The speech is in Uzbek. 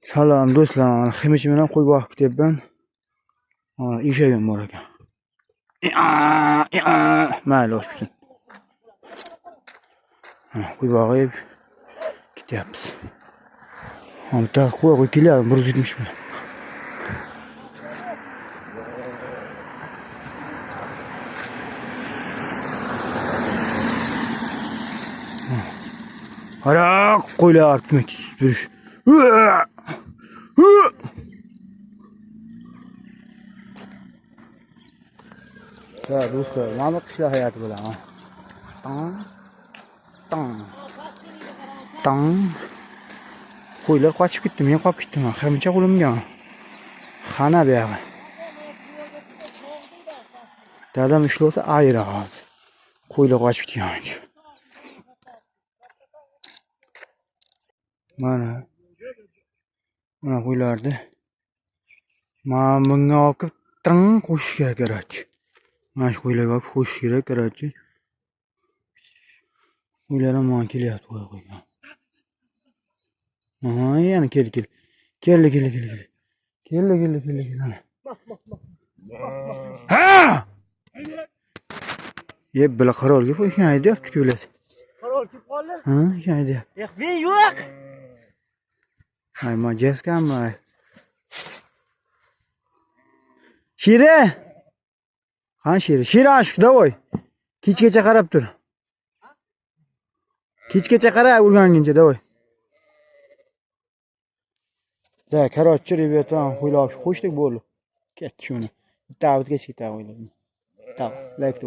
Salom do'stlar, mana ximichim bilan qo'y boqib ketyapman. Mana eshagim bor ekan. Mayli, o'shsin. Qo'y boqib ketyapmiz. Hamta qo'y kelyapti 170 bilan. Ara qo'ylar artmak surish. Ya do'stlar, mana qishloq hayoti bilan. Tang. Qo'ylar qochib ketdi, men qolib ketdim. Qancha qo'limga. Xana bu yoqqa. Dadam ishlasa ayra hozir. Qo'ylar qochib ketgan. Mana qo'ylardi. Mana bunga olib tang qo'shish kerak. Mana shu qo'ylarga olib qo'shish kerak. Qo'ylar ham kelyapti qo'ygan. Yana kel. Keldi. Ha! Yeb bila qarorga qo'ygan aytibdi-ku ular. Qaror kelib qoldi. Ha, shaydi. Men yo'q. Ay, majeskammi? Shira. Qani Shira? Shira shu davoy. Kechgacha qarab tur. Kechgacha qara urgangincha davoy. Да, короче, ребята, qo'ylar qo'shdik bo'ldi. Ketdi shuni. Bitta avtga ketdi qo'ylar. Так, like